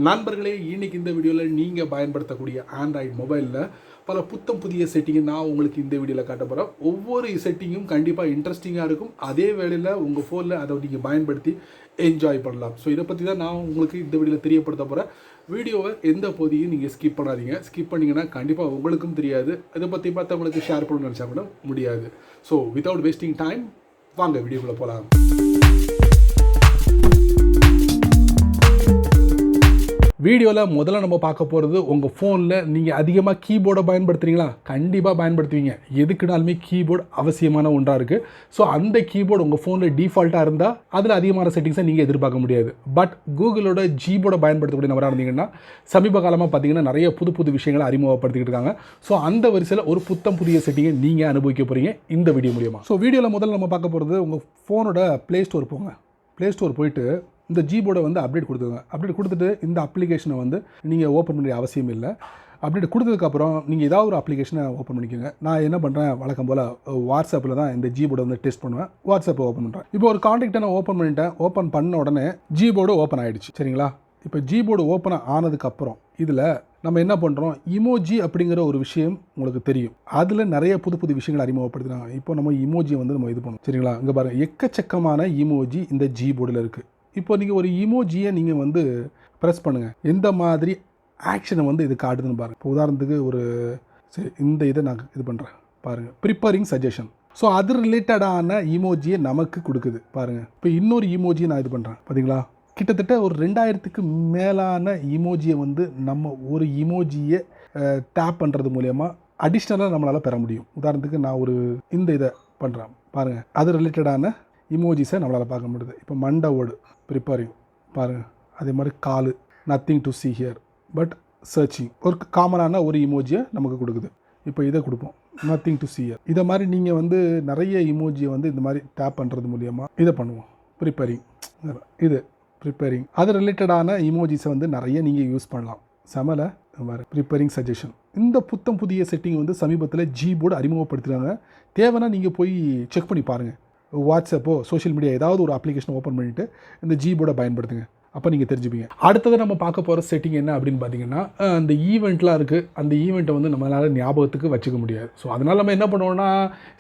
நண்பர்களே, இன்னைக்கு இந்த வீடியோவில் நீங்கள் பயன்படுத்தக்கூடிய ஆண்ட்ராய்டு மொபைலில் பல புத்தம் புதிய செட்டிங்கை நான் உங்களுக்கு இந்த வீடியோவில் காட்ட போகிறேன். ஒவ்வொரு செட்டிங்கும் கண்டிப்பாக இன்ட்ரெஸ்டிங்காக இருக்கும். அதே வேளையில் உங்கள் ஃபோனில் அதை நீங்கள் பயன்படுத்தி என்ஜாய் பண்ணலாம். ஸோ இதை பற்றி தான் நான் உங்களுக்கு இந்த வீடியோவில் தெரியப்படுத்த போகிறேன். வீடியோவை எந்த பகுதியும் நீங்கள் ஸ்கிப் பண்ணாதீங்க. ஸ்கிப் பண்ணிங்கன்னா கண்டிப்பாக உங்களுக்கும் தெரியாது. இதை பற்றி பார்த்தவங்களுக்கு ஷேர் பண்ணணும்னு நினச்சா கூட முடியாது. ஸோ வித்தவுட் வேஸ்டிங் டைம் வாங்க வீடியோக்குள்ளே போகலாம். வீடியோவில் முதல்ல நம்ம பார்க்க போகிறது, உங்கள் ஃபோனில் நீங்கள் அதிகமாக கீபோர்டை பயன்படுத்துகிறீங்களா? கண்டிப்பாக பயன்படுத்துவீங்க. எதுக்குனாலுமே கீபோர்டு அவசியமான ஒன்றாக இருக்குது. ஸோ அந்த கீபோர்டு உங்கள் ஃபோனில் டிஃபால்ட்டாக இருந்தால் அதில் அதிகமான செட்டிங்ஸை நீங்கள் எதிர்பார்க்க முடியாது. பட் கூகுளோட ஜிபோர்டை பயன்படுத்தக்கூடிய நபராக இருந்தீங்கன்னா சமீப காலமாக பார்த்தீங்கன்னா நிறைய புது புது விஷயங்களை அறிமுகப்படுத்திக்கிட்டு இருக்காங்க. ஸோ அந்த வரிசையில் ஒரு புத்தம் புதிய செட்டிங்கை நீங்கள் அனுபவிக்க போகிறீங்க இந்த வீடியோ மூலியமாக. ஸோ வீடியோவில் முதல்ல நம்ம பார்க்க போகிறது, உங்கள் ஃபோனோட ப்ளே ஸ்டோர் போங்க. ப்ளே ஸ்டோர் போயிட்டு இந்த ஜிபோர்டை வந்து அப்டேட் கொடுத்துங்க. அப்டேட் கொடுத்துட்டு இந்த அப்ளிகேஷனை வந்து நீங்கள் ஓப்பன் பண்ண அவசியம் இல்லை. அப்டேட் கொடுத்ததுக்கப்புறம் நீங்கள் ஏதாவது ஒரு அப்ளிகேஷனை ஓப்பன் பண்ணிக்கோங்க. நான் என்ன பண்ணுறேன், வழக்கம் போல் வாட்ஸ்அப்பில் தான் இந்த ஜிபோர்டை வந்து டெஸ்ட் பண்ணுவேன். வாட்ஸ்அப்பை ஓப்பன் பண்ணுறேன். இப்போ ஒரு கான்டாக்டை நான் ஓப்பன் பண்ணிட்டேன். ஓப்பன் பண்ண உடனே ஜிபோர்டு ஓப்பன் ஆகிடுச்சு. சரிங்களா? இப்போ ஜிபோர்டு ஓப்பன் ஆனதுக்கப்புறம் இதில் நம்ம என்ன பண்ணுறோம், இமோஜி அப்படிங்கிற ஒரு விஷயம் உங்களுக்கு தெரியும். அதில் நிறைய புது புது விஷயங்கள் அறிமுகப்படுத்துகிறாங்க. இப்போ நம்ம இமோஜியை வந்து நம்ம இது பண்ணுவோம். சரிங்களா? இங்கே பாருங்கள், எக்கச்சக்கமான இமோஜி இந்த ஜிபோர்டில் இருக்குது. இப்போ நீங்கள் ஒரு இமோஜியை நீங்கள் வந்து ப்ரெஸ் பண்ணுங்கள், எந்த மாதிரி ஆக்ஷனை வந்து இது காட்டுதுன்னு பாருங்கள். இப்போ உதாரணத்துக்கு ஒரு சரி, இந்த இதை நான் இது பண்ணுறேன் பாருங்கள், ப்ரிப்பேரிங் சஜஷன். ஸோ அது ரிலேட்டடான இமோஜியை நமக்கு கொடுக்குது பாருங்கள். இப்போ இன்னொரு இமோஜியை நான் இது பண்ணுறேன் பார்த்தீங்களா? கிட்டத்தட்ட ஒரு 2000க்கு மேலான இமோஜியை வந்து நம்ம ஒரு இமோஜியை டேப் பண்ணுறது மூலயமா அடிஷ்னலாக நம்மளால் பெற முடியும். உதாரணத்துக்கு நான் ஒரு இந்த இதை பண்ணுறேன் பாருங்கள், அது ரிலேட்டடான இமோஜிஸை நம்மளால் பார்க்க முடியுது. இப்போ மண்டவோடு ப்ரிப்பேரிங் பாருங்கள், அதே மாதிரி காலு, nothing to see here but searching, ஒரு காமனான ஒரு இமோஜியை நமக்கு கொடுக்குது. இப்போ இதை கொடுப்போம், நத்திங் டு சி ஹியர். இதை மாதிரி நீங்கள் வந்து நிறைய இமோஜியை வந்து இந்த மாதிரி டேப் பண்ணுறது மூலியமாக இதை பண்ணுவோம். ப்ரிப்பேரிங், இது ப்ரிப்பேரிங், அது ரிலேட்டடான இமோஜிஸை வந்து நிறைய நீங்கள் யூஸ் பண்ணலாம். சமல மாதிரி ப்ரிப்பேரிங் சஜஷன். இந்த புத்தம் புதிய செட்டிங் வந்து சமீபத்தில் ஜிபோர்டு அறிமுகப்படுத்துகிறாங்க. தேவைன்னா நீங்கள் போய் செக் பண்ணி பாருங்கள். வாட்ஸ்அப்போ சோஷியல் மீடியா ஏதாவது ஒரு அப்ளிகேஷன் ஓப்பன் பண்ணிவிட்டு இந்த ஜிபோர்டை பயன்படுத்துங்க. அப்போ நீங்கள் தெரிஞ்சுப்பீங்க. அடுத்தது நம்ம பார்க்க போகிற செட்டிங் என்ன அப்படின்னு பார்த்தீங்கன்னா, அந்த ஈவெண்ட்லாம் இருக்குது. அந்த ஈவெண்ட்டை வந்து நம்மளால் ஞாபகத்துக்கு வச்சுக்க முடியாது. ஸோ அதனால் நம்ம என்ன பண்ணுவோம்னா,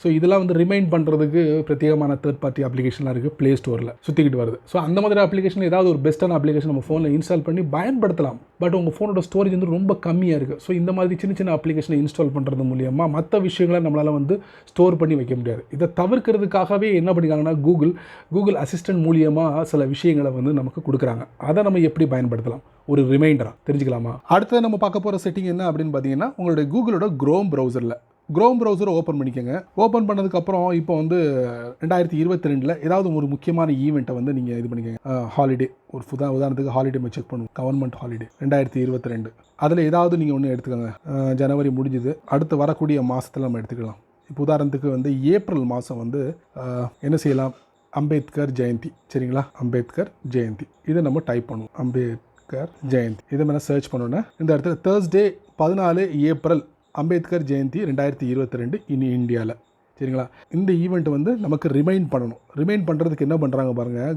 ஸோ இதெல்லாம் வந்து ரிமைண்ட் பண்ணுறதுக்கு பிரத்யேகமான தேர்ட் பார்ட்டி அப்ளிகேஷன்லாம் இருக்குது ப்ளே ஸ்டோரில் சுற்றிக்கிட்டு வருது. ஸோ அந்த மாதிரி அப்ளிகேஷன் ஏதாவது ஒரு பெஸ்ட்டான அப்ளிகேஷன் நம்ம ஃபோனில் இன்ஸ்டால் பண்ணி பயன்படுத்தலாம். பட் உங்கள் ஃபோனோட ஸ்டோரேஜ் வந்து ரொம்ப கம்மியாக இருக்குது. ஸோ இந்த மாதிரி சின்ன சின்ன அப்ளிகேஷனை இன்ஸ்டால் பண்ணுறது மூலியமாக மற்ற விஷயங்களை நம்மளால் வந்து ஸ்டோர் பண்ணி வைக்க முடியாது. இதை தவிர்க்கிறதுக்காகவே என்ன பண்ணிக்காங்கன்னா, கூகுள் அசிஸ்டன்ட் மூலியமாக சில விஷயங்களை வந்து நமக்கு கொடுக்குறாங்க. அதை நம்ம எப்படி பயன்படுத்தலாம், ஒரு ரிமைண்டராக தெரிஞ்சுக்கலாமா? அடுத்தது நம்ம பார்க்க போகிற செட்டிங் என்ன அப்படின்னு பார்த்தீங்கன்னா, உங்களுடைய கூகுளோட க்ரோம் ப்ரௌசரை ஓப்பன் பண்ணிக்கோங்க. ஓப்பன் பண்ணதுக்கப்புறம் இப்போ வந்து 2022 ஏதாவது ஒரு முக்கியமான ஈவெண்ட்டை வந்து நீங்கள் இது பண்ணிக்கோங்க. ஹாலிடே, ஒரு உதாரணத்துக்கு ஹாலிடே நம்ம செக் பண்ணுவோம், கவர்மெண்ட் ஹாலிடே 2022. அதில் ஏதாவது நீங்கள் ஒன்று எடுத்துக்கோங்க. ஜனவரி முடிஞ்சுது, அடுத்து வரக்கூடிய மாதத்தில் நம்ம எடுத்துக்கலாம். இப்போ உதாரணத்துக்கு வந்து ஏப்ரல் மாதம் வந்து என்ன செய்யலாம், அம்பேத்கர் ஜெயந்தி. சரிங்களா? அம்பேத்கர் ஜெயந்தி இதை நம்ம டைப் பண்ணுவோம். அம்பேத்கர் ஜெயந்தி இதை மேலே சர்ச் பண்ணோன்னா இந்த இடத்துல Thursday 14 ஏப்ரல் அம்பேத்கர் ஜெயந்தி 2022 இந்தியாவில். சரிங்களா? இந்த ஈவெண்ட் வந்து நமக்கு ரிமைண்ட் பண்ணணும். ரிமைண்ட் பண்ணுறதுக்கு என்ன பண்ணுறாங்க பாருங்கள்,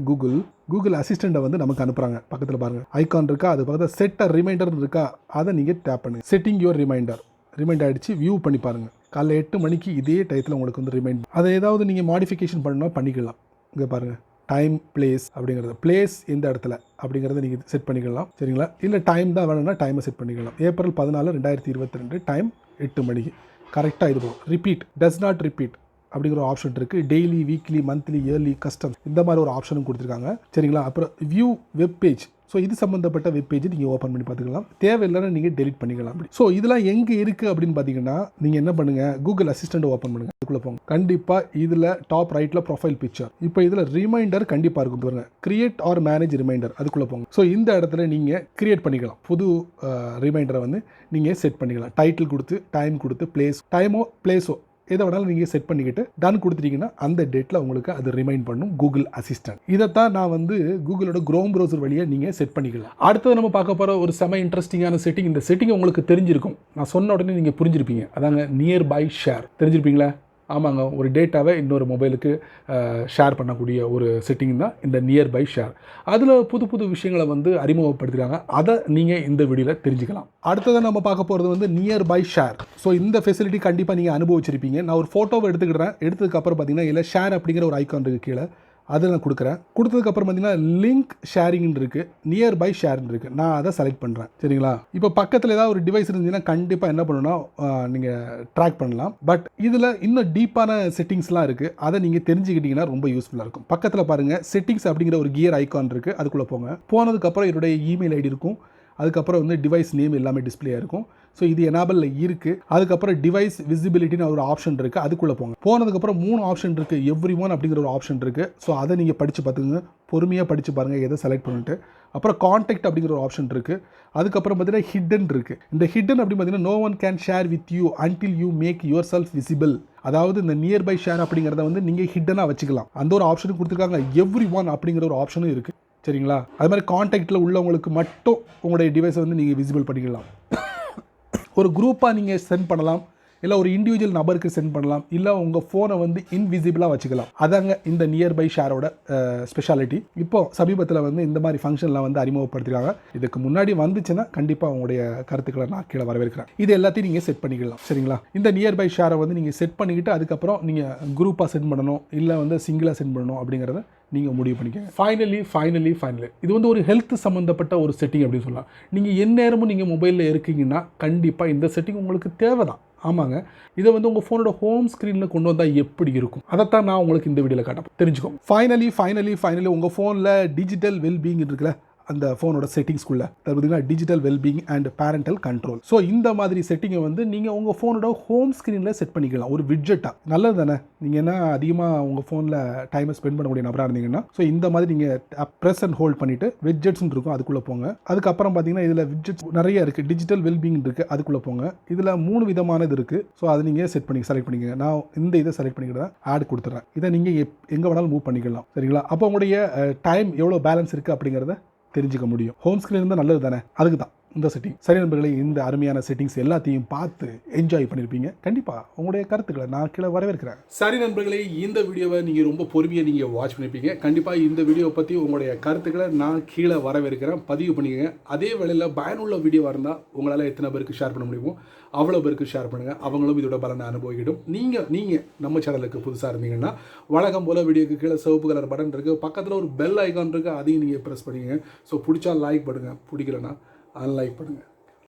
கூகுள் அசிஸ்டண்ட்டை வந்து நமக்கு அனுப்புகிறாங்க. பக்கத்தில் பாருங்கள் ஐகான் இருக்கா, அது பக்கத்தில் செட் ரிமைண்டர் இருக்கா, அதை நீங்கள் டேப் பண்ணுங்கள். செட்டிங் யுவர் ரிமைண்ட் ஆகிடுச்சு. வியூ பண்ணி பாருங்கள். காலைல 8 மணிக்கு இதே டயத்தில் உங்களுக்கு வந்து ரிமைண்ட். அதை ஏதாவது நீங்கள் மாடிஃபிகேஷன் பண்ணால் பண்ணிக்கலாம். இங்கே பாருங்கள், டைம் பிளேஸ் அப்படிங்கிறது, பிளேஸ் எந்த இடத்துல அப்படிங்கிறத நீங்கள் செட் பண்ணிக்கலாம். சரிங்களா? இல்லை டைம் தான் வேணும்னா டைமை செட் பண்ணிக்கலாம். ஏப்ரல் 14 2022 டைம் 8 மணிக்கு கரெக்டாக இது போகும். ரிப்பீட், டஸ் நாட் ரிப்பீட் அப்படிங்கிற ஒரு ஆப்ஷன் இருக்குது. Daily, weekly, monthly, yearly, custom இந்த மாதிரி ஒரு ஆப்ஷனும் கொடுத்துருக்காங்க. சரிங்களா? அப்புறம் வியூ வெப் பேஜ். ஸோ இது சம்மந்தப்பட்ட வெப் பேஜ் நீங்கள் ஓப்பன் பண்ணி பார்த்துக்கலாம். தேவையில்லைன்னா நீங்கள் டெலிட் பண்ணிக்கலாம். அப்படி ஸோ இதெல்லாம் எங்கே இருக்குது அப்படின்னு பார்த்தீங்கன்னா, நீங்கள் என்ன பண்ணுங்கள், கூகுள் அசிஸ்டண்ட் ஓப்பன் பண்ணுங்கள். அதுக்குள்ளே போங்க. கண்டிப்பாக இதில் டாப் ரைட்டில் ப்ரொஃபைல் பிக்சர். இப்போ இதில் ரிமைண்டர் கண்டிப்பாக இருக்கும் பாருங்கள், கிரியேட் ஆர் மேனேஜ் ரிமைண்டர், அதுக்குள்ளே போங்க. ஸோ இந்த இடத்துல நீங்கள் கிரியேட் பண்ணிக்கலாம். புது ரிமைண்டரை வந்து நீங்கள் செட் பண்ணிக்கலாம். டைட்டில் கொடுத்து, டைம் கொடுத்து, பிளேஸோ எதை வேணாலும் நீங்கள் செட் பண்ணிக்கிட்டு டன் கொடுத்துட்டீங்கன்னா அந்த டேட்டில் உங்களுக்கு அது ரிமைண்ட் பண்ணும் கூகுள் அசிஸ்டன்ட். இதைத்தான் நான் வந்து கூகுளோட க்ரோம் ப்ரௌசர் வழியாக நீங்கள் செட் பண்ணிக்கலாம். அடுத்தது நம்ம பார்க்க போகிற ஒரு செம இன்ட்ரெஸ்டிங்கான செட்டிங். இந்த செட்டிங் உங்களுக்கு தெரிஞ்சிருக்கும், நான் சொன்ன உடனே நீங்கள் புரிஞ்சிருப்பீங்க. அதாங்க நியர் பை ஷேர். தெரிஞ்சிருப்பீங்களா? ஆமாங்க, ஒரு டேட்டாவை இன்னொரு மொபைலுக்கு ஷேர் பண்ணக்கூடிய ஒரு செட்டிங் தான் இந்த நியர்பை ஷேர். அதில் புது புது விஷயங்களை வந்து அறிமுகப்படுத்துகிறாங்க. அதை நீங்கள் இந்த வீடியோவில் தெரிஞ்சுக்கலாம். அடுத்ததான் நம்ம பார்க்க போகிறது வந்து நியர்பை ஷேர். ஸோ இந்த ஃபெசிலிட்டி கண்டிப்பாக நீங்கள் அனுபவிச்சிருப்பீங்க. நான் ஒரு ஃபோட்டோவை எடுத்துக்கிட்டேன். எடுத்ததுக்கப்புறம் பார்த்தீங்கன்னா இல்லை ஷேர் அப்படிங்கிற ஒரு ஐக்கான் இருக்குது கீழே, அதை நான் கொடுக்குறேன். கொடுத்ததுக்கப்புறம் பார்த்தீங்கன்னா லிங்க் ஷேரிங்னு இருக்குது, நியர்பை ஷேர்னு இருக்குது. நான் அதை செலக்ட் பண்ணுறேன். சரிங்களா? இப்போ பக்கத்தில் ஏதாவது ஒரு டிவைஸ் இருந்துச்சுன்னா கண்டிப்பாக என்ன பண்ணணும்னா நீங்கள் ட்ராக் பண்ணலாம். பட் இதில் இன்னும் டீப்பான செட்டிங்ஸ்லாம் இருக்குது. அதை நீங்கள் தெரிஞ்சுக்கிட்டிங்கன்னா ரொம்ப யூஸ்ஃபுல்லாக இருக்கும். பக்கத்தில் பாருங்கள், செட்டிங்ஸ் அப்படிங்கிற ஒரு கியர் ஐக்கான் இருக்குது. அதுக்குள்ளே போங்க. போனதுக்கப்புறம் என்னுடைய இமெயில் ஐடி இருக்கும். அதுக்கப்புறம் வந்து டிவைஸ் நேம் எல்லாமே டிஸ்பிளே இருக்கும். ஸோ இது எனாபிளில் இருக்குது. அதுக்கப்புறம் டிவைஸ் விசிபிலிட்டின்னு ஒரு ஆப்ஷன் இருக்குது. அதுக்குள்ளே போங்க. போனதுக்கப்புறம் 3 ஆப்ஷன் இருக்குது. எவ்ரி ஒன் அப்படிங்கிற ஒரு ஆப்ஷன் இருக்குது. ஸோ அதை நீங்கள் படித்து பார்த்துங்க. பொறுமையாக படித்து பாருங்கள் எதை செலக்ட் பண்ணிட்டு. அப்புறம் கான்டாக்ட் அப்படிங்கிற ஒரு ஆப்ஷன் இருக்குது. அதுக்கப்புறம் பார்த்தீங்கன்னா ஹிடன் இருக்குது. இந்த ஹிடன் அப்படின்னு பார்த்தீங்கன்னா no one can share with you until you make yourself visible. அதாவது இந்த நியர்பை ஷேர் அப்படிங்கிறத வந்து நீங்கள் ஹிடனாக வச்சுக்கலாம். அந்த ஒரு ஆப்ஷனும் கொடுத்துருக்காங்க. எவ்ரி ஒன் அப்படிங்கிற ஒரு ஆப்ஷனும் இருக்குது. சரிங்களா? அது மாதிரி கான்டாக்டில் உள்ளவங்களுக்கு மட்டும் உங்களுடைய டிவைஸை வந்து நீங்கள் விசிபிள் பண்ணிக்கலாம். ஒரு குரூப்பாக நீங்கள் சென்ட் பண்ணலாம், இல்லை ஒரு இண்டிவிஜுவல் நபருக்கு சென்ட் பண்ணலாம், இல்லை உங்கள் ஃபோனை வந்து இன்விசிபிளாக வச்சுக்கலாம். அதாங்க இந்த நியர்பை ஷேரோட ஸ்பெஷாலிட்டி. இப்போ சமீபத்தில் வந்து இந்த மாதிரி ஃபங்க்ஷன்லாம் வந்து அறிமுகப்படுத்திருக்காங்க. இதுக்கு முன்னாடி வந்துச்சுன்னா கண்டிப்பாக உங்களுடைய கருத்துக்களை நான் கீழே வரவேற்கிறேன். இது எல்லாத்தையும் நீங்கள் செட் பண்ணிக்கலாம். சரிங்களா? இந்த நியர்பை ஷேரை வந்து நீங்கள் செட் பண்ணிக்கிட்டு அதுக்கப்புறம் நீங்கள் குரூப்பாக சென்ட் பண்ணணும், இல்லை வந்து சிங்கிளாக சென்ட் பண்ணணும் அப்படிங்கிறத நீங்கள் முடிவு பண்ணிக்கங்க. ஃபைனலி இது வந்து ஒரு ஹெல்த் சம்மந்தப்பட்ட ஒரு செட்டிங் அப்படின்னு சொல்லலாம். நீங்கள் எந்நேரமும் நீங்கள் மொபைலில் இருக்கீங்கன்னா கண்டிப்பாக இந்த செட்டிங் உங்களுக்கு தேவை தான். ஆமாங்க, இதை வந்து உங்கள் ஃபோனோட ஹோம் ஸ்க்ரீனில் கொண்டு வந்தால் எப்படி இருக்கும் அதைத்தான் நான் உங்களுக்கு இந்த வீடியோவில் காட்ட தெரிஞ்சுக்கோங்க. ஃபைனலி உங்கள் ஃபோனில் டிஜிட்டல் வெல்பீயிங் இருக்குல்ல, அந்த ஃபோனோட செட்டிங்ஸ்குள்ளே பார்த்தீங்கன்னா digital wellbeing and parental control. So இந்த மாதிரி செட்டிங்கை வந்து நீங்கள் உங்கள் ஃபோனோட ஹோம் ஸ்க்ரீனில் செட் பண்ணிக்கலாம். ஒரு விட்ஜெட்டாக நல்லது தானே? நீங்கள் என்ன அதிகமாக உங்கள் ஃபோனில் டைமை ஸ்பெண்ட் பண்ணக்கூடிய நபராக இருந்தீங்கன்னா ஸோ இந்த மாதிரி நீங்கள் ப்ரெஸ் அண்ட் ஹோல்ட் பண்ணிவிட்டு விட்ஜெட்ஸ்ன்னு இருக்கும், அதுக்குள்ளே போங்க. அதுக்கப்புறம் பார்த்தீங்கன்னா இதில் விட்ஜெட்ஸ் நிறைய இருக்குது. டிஜிட்டல் வெல்பீயிங் இருக்குது, அதுக்குள்ளே போங்க. இதில் 3 விதமானது இருக்குது. ஸோ அதை நீங்கள் செலக்ட் பண்ணிக்கங்க. நான் இந்த இதை செலக்ட் பண்ணிக்கிட்டு தான் ஆட் கொடுத்துட்றேன். இதை நீங்கள் எங்கே வேணாலும் மூவ் பண்ணிக்கலாம். சரிங்களா? அப்போ உங்களுடைய டைம் எவ்வளோ பேலன்ஸ் இருக்குது அப்படிங்கிறத தெரிஞ்சுக்க முடியும். ஹோம் ஸ்க்ரீன் இருந்தால் நல்லது தானே? அதுக்கு தான் இந்த செட்டிங். சரி நண்பர்களே, இந்த அருமையான செட்டிங்ஸ் எல்லாத்தையும் பார்த்து என்ஜாய் பண்ணியிருப்பீங்க. கண்டிப்பாக உங்களுடைய கருத்துக்களை நான் கீழே வரவேற்கிறேன். சரி நண்பர்களே, இந்த வீடியோவை நீங்கள் ரொம்ப பொறுமையாக நீங்கள் வாட்ச் பண்ணியிருப்பீங்க. கண்டிப்பாக இந்த வீடியோவை பற்றி உங்களுடைய கருத்துக்களை நான் கீழே வரவேற்கிறேன். பதிவு பண்ணிக்கங்க. அதே வேளையில் பயனுள்ள வீடியோவாக இருந்தால் உங்களால் எத்தனை பேருக்கு ஷேர் பண்ண முடியுமோ அவ்வளோ பேருக்கு ஷேர் பண்ணுங்கள். அவங்களும் இதோட பலனை அனுபவிக்கிடும். நீங்கள் நம்ம சேனலுக்கு புதுசாக இருந்தீங்கன்னா வழக்கம் போல் வீடியோக்கு கீழே சிவப்பு கலர் பட்டன் இருக்குது, பக்கத்தில் ஒரு பெல் ஐக்கான் இருக்குது, அதையும் நீங்கள் ப்ரெஸ் பண்ணிக்கங்க. ஸோ பிடிச்சா லைக் பண்ணுங்கள், பிடிக்கலன்னா அன்லைக் பண்ணுங்கள்.